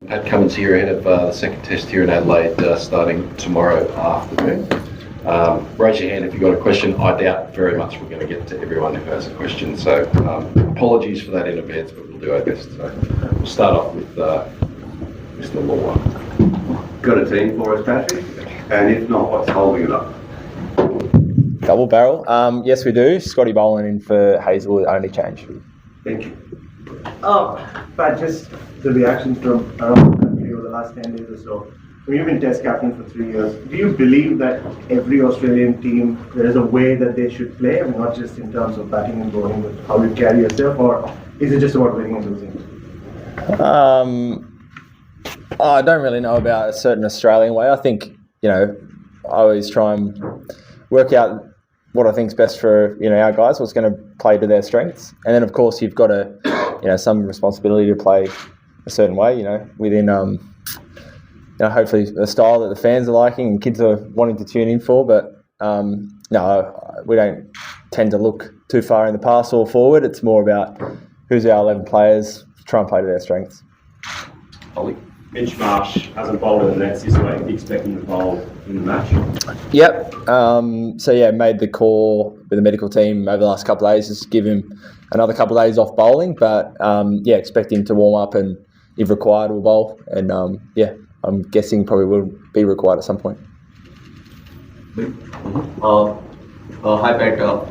Pat Cummins here ahead of the second test here in Adelaide starting tomorrow afternoon. Raise your hand if you've got a question. I doubt very much we're going to get to everyone who has a question, so apologies for that in advance, but we'll do our best. So we'll start off with Mr. Lawler. Got a team for us, Patrick? And if not, what's holding it up? Double barrel. Yes, we do. Scotty Boland in for Hazlewood, only change. Thank you. Pat, just the reaction from around the country over the last 10 days or so. You've been Test captain for 3 years. Do you believe that every Australian team, there is a way that they should play? I mean, not just in terms of batting and bowling, but how you carry yourself, or is it just about winning and losing? I don't really know about a certain Australian way. I think, I always try and work out what I think is best for, our guys, what's going to play to their strengths. And then, of course, you've got some responsibility to play a certain way, within, hopefully a style that the fans are liking and kids are wanting to tune in for. But, no, we don't tend to look too far in the past or forward. It's more about who's our 11 players, try and play to their strengths. Ollie. Mitch Marsh hasn't bowled in the nets this week. Do you expect him to bowl in the match? Yep. Made the call with the medical team over the last couple of days, just give him another couple of days off bowling. But, expect him to warm up and, if required, will bowl. And, I'm guessing probably will be required at some point. Hi, Pat.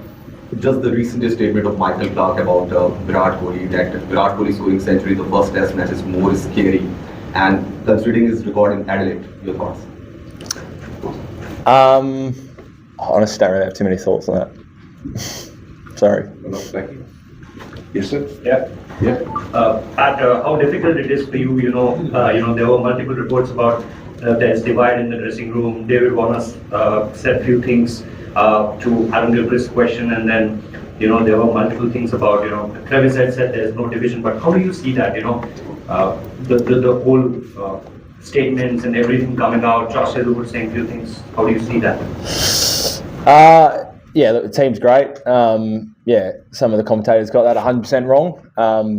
Just the recent statement of Michael Clark about Virat Kohli, that Virat Kohli scoring century the first test match is more scary. And considering his record in Adelaide, your thoughts? Honestly, don't really have too many thoughts on that. Sorry. Thank you. Yes, sir. Yeah. Pat, how difficult it is for you? There were multiple reports about there's divide in the dressing room. David Warner said a few things to Adam Gilchrist's question, and then there were multiple things about Travis had said there's no division. But how do you see that? The whole statements and everything coming out. Josh Hazlewood saying a few things. How do you see that? Look, the team's great. Some of the commentators got that 100% wrong.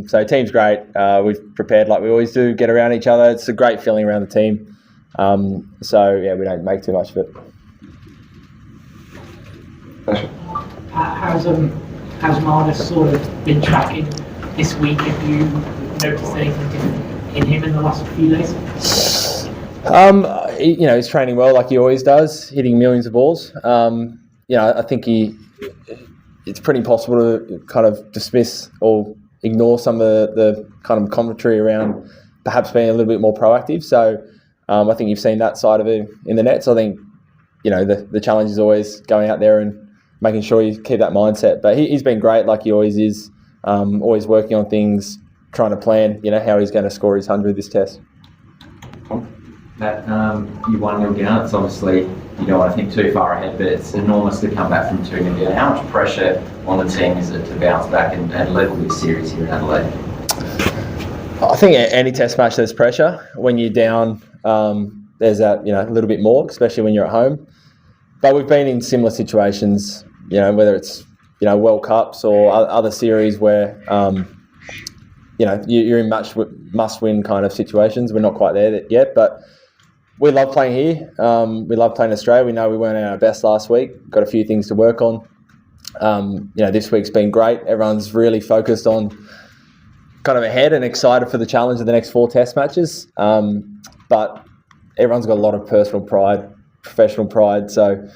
So team's great. We've prepared like we always do, get around each other. It's a great feeling around the team. We don't make too much of it. How's Marnus sort of been tracking this week? Have you noticed anything different in him in the last few days? He's training well like he always does, hitting millions of balls. I think it's pretty impossible to kind of dismiss or ignore some of the kind of commentary around perhaps being a little bit more proactive. So I think you've seen that side of it in the nets. I think, the challenge is always going out there and making sure you keep that mindset. But he's been great like he always is, always working on things, trying to plan, how he's going to score his 100 this test. That you 1-0 down, it's obviously you don't want to think too far ahead, but it's enormous to come back from 2-0 down. How much pressure on the team is it to bounce back and level this series here in Adelaide? I think any test match there's pressure. When you're down, there's that a little bit more, especially when you're at home. But we've been in similar situations, whether it's World Cups or other series where you're in must-win kind of situations. We're not quite there yet, but we love playing here. We love playing Australia. We know we weren't at our best last week. Got a few things to work on. This week's been great. Everyone's really focused on kind of ahead and excited for the challenge of the next 4 test matches. But everyone's got a lot of personal pride, professional pride. So,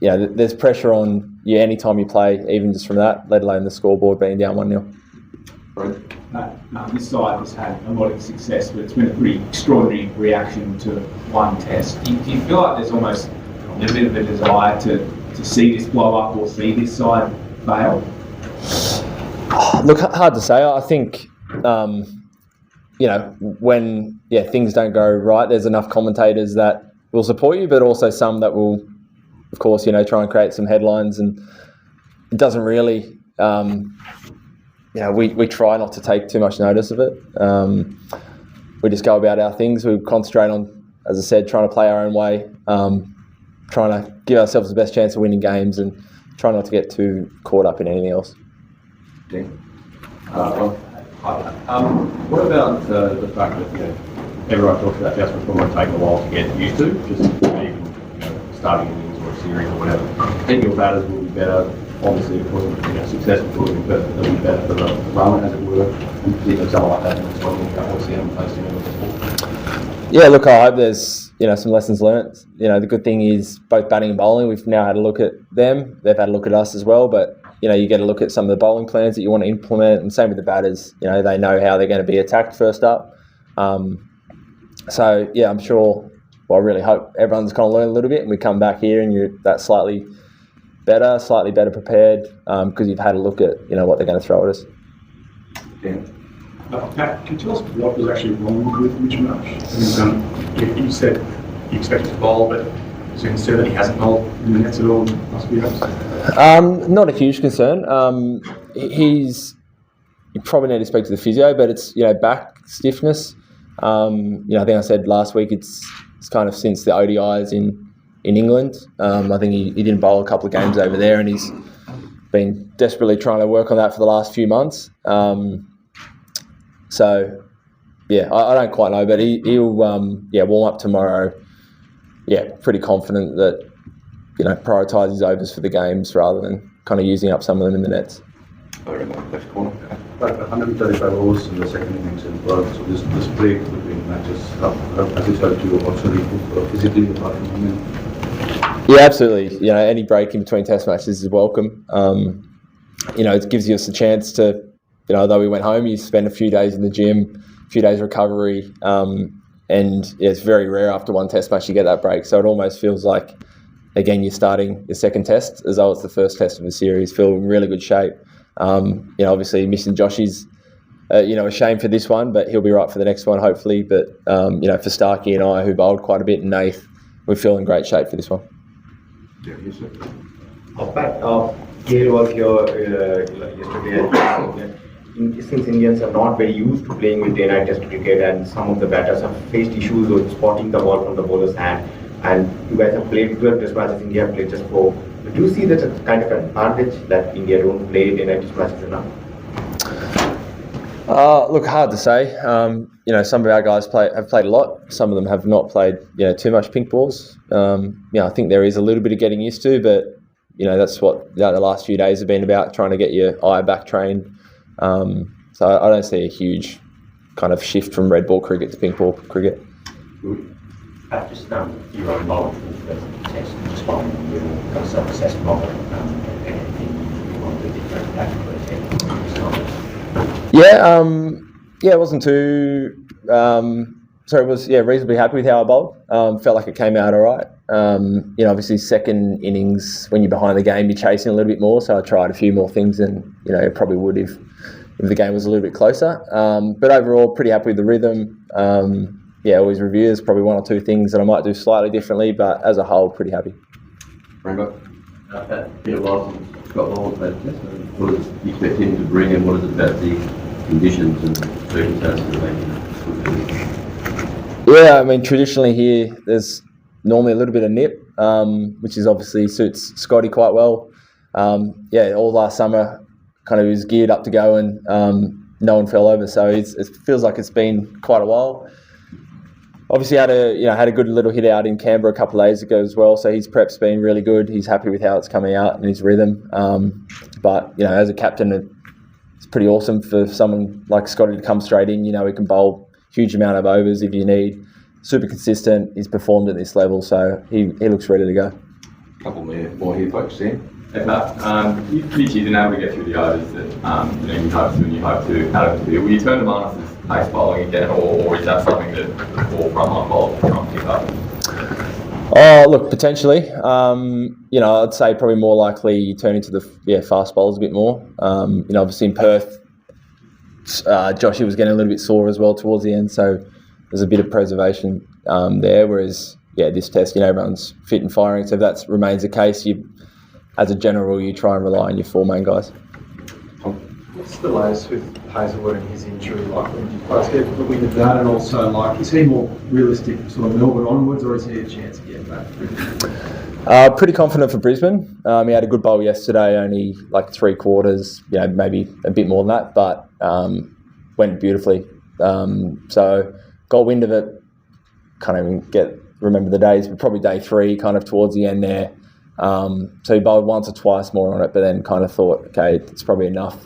there's pressure on you anytime you play, even just from that, let alone the scoreboard being down 1-0. This side has had a lot of success, but it's been a pretty extraordinary reaction to one test. Do you feel like there's almost a little bit of a desire to see this blow up or see this side fail? Look, hard to say. I think, when things don't go right, there's enough commentators that will support you, but also some that will, of course, try and create some headlines, and it doesn't really. We try not to take too much notice of it. We just go about our things. We concentrate on, as I said, trying to play our own way, trying to give ourselves the best chance of winning games, and try not to get too caught up in anything else. What about the fact that everyone talks about adjustments probably taking a while to get used to, just even starting innings or a series or whatever. I think your batters will be better, obviously, because of successful fielding, but they'll be better for the run, as it were, and particularly someone like that in the 12 Cup, obviously haven't faced him before. Yeah, look, I hope there's some lessons learnt. The good thing is both batting and bowling, we've now had a look at them. They've had a look at us as well, but you get a look at some of the bowling plans that you want to implement, and same with the batters. They know how they're going to be attacked first up. So yeah, I'm sure. Well, I really hope everyone's kind of learned a little bit, and we come back here and you're that slightly better prepared because you've had a look at what they're going to throw at us. Yeah. Pat, can you tell us what was actually wrong with Mitch Marsh? You said you expected to bowl, but is there concern that he hasn't bowled in the nets at all in the last few days? Not a huge concern. You probably need to speak to the physio, but it's back stiffness. I think I said last week it's kind of since the ODIs in England. I think he didn't bowl a couple of games over there, and he's been desperately trying to work on that for the last few months. So, yeah, I don't quite know, but he'll warm up tomorrow. Yeah, pretty confident that prioritise his overs for the games rather than kind of using up some of them in the nets. Left corner. 135 overs in the second innings as well. So this break between matches, as you said, you also improve physically apart from movement. Yeah, absolutely. Any break in between test matches is welcome. It gives us a chance to, although we went home, you spend a few days in the gym, a few days recovery, and it's very rare after one test match you get that break. So it almost feels like, again, you're starting your second test as though it's the first test of the series. Feel in really good shape. Obviously missing Joshy's, a shame for this one, but he'll be right for the next one, hopefully. But, for Starkey and I, who bowled quite a bit, and Nath, we feel in great shape for this one. Yeah, yes, sir. Pat, KL was here yesterday. Since Indians are not very used to playing with day-night test cricket, and some of the batters have faced issues with spotting the ball from the bowler's hand, and you guys have played 12 test matches, India have played just 4. But do you see that as kind of an advantage that India don't play day-night test matches enough? Look, hard to say. Some of our guys have played a lot. Some of them have not played, too much pink balls. I think there is a little bit of getting used to, but that's what the last few days have been about, trying to get your eye back trained. So I don't see a huge kind of shift from red ball cricket to pink ball cricket. Pat, just your own involvement with the test, just following your kind of self-assessment of it, anything you want to do different Yeah, it wasn't too. It was reasonably happy with how I bowled. Felt like it came out all right. Obviously second innings when you're behind the game, you're chasing a little bit more. So I tried a few more things, and it probably would if the game was a little bit closer. But overall, pretty happy with the rhythm. Always review. There's probably one or two things that I might do slightly differently, but as a whole, pretty happy. Rainbow. Peter Lawson got all of that. What does you expect him to bring, and what is it about the conditions and circumstances that make it? Yeah, I mean, traditionally here, there's normally a little bit of nip, which is obviously suits Scotty quite well. All last summer, kind of was geared up to go, and no one fell over, so it feels like it's been quite a while. Obviously had a good little hit out in Canberra a couple of days ago as well, so his prep's been really good. He's happy with how it's coming out and his rhythm. But as a captain, it's pretty awesome for someone like Scotty to come straight in. He can bowl huge amount of overs if you need. Super consistent. He's performed at this level, so he looks ready to go. A couple more here, folks. Sam. Hey Pat, you been able to get through the overs that you hope to and you hope to out of the field. Will you turn them on as pace bowling again, or is that something that the frontline bowlers try and pick up? Look, potentially. I'd say probably more likely you turn into the fast bowlers a bit more. Obviously in Perth, Joshy was getting a little bit sore as well towards the end, so there's a bit of preservation there. Whereas, this test, everyone's fit and firing. So if that remains the case, as a general rule, you try and rely on your 4 main guys. What's the latest with Hazlewood and his injury? Like, when you guys get the wind of that, and also, is he more realistic sort of Melbourne onwards, or is he a chance of getting back? Pretty confident for Brisbane. He had a good bowl yesterday, only like 3 quarters, maybe a bit more than that, but went beautifully. So got wind of it can't even remember the days, but probably day 3, kind of towards the end there. So he bowled once or twice more on it, but then kind of thought, okay, it's probably enough.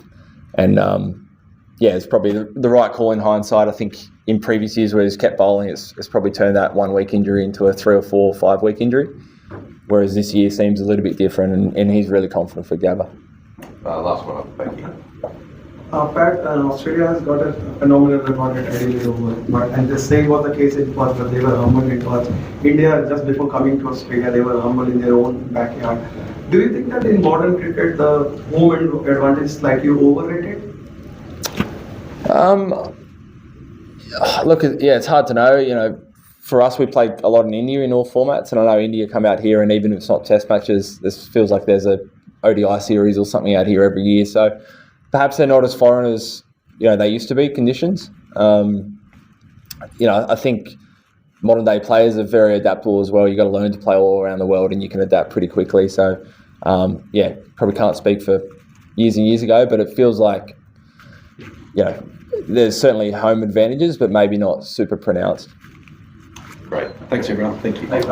And it's probably the right call in hindsight. I think in previous years where he's kept bowling, it's probably turned that 1 week injury into a 3 or 4 or 5 week injury. Whereas this year seems a little bit different, and he's really confident for Gabba. Last one up, thank you. Pat, Australia has got a phenomenal record at Adelaide Oval, and the same was the case in Perth, but they were humble in Perth. India, just before coming to Australia, they were humble in their own backyard. Do you think that in modern cricket, the home advantage is slightly overrated? Look, it's hard to know. For us, we played a lot in India in all formats, and I know India come out here, and even if it's not Test matches, this feels like there's a ODI series or something out here every year. So perhaps they're not as foreign as they used to be conditions. I think modern day players are very adaptable as well. You've got to learn to play all around the world, and you can adapt pretty quickly. So probably can't speak for years and years ago, but it feels like there's certainly home advantages, but maybe not super pronounced. Great. Thanks, everyone. Thank you. Thanks,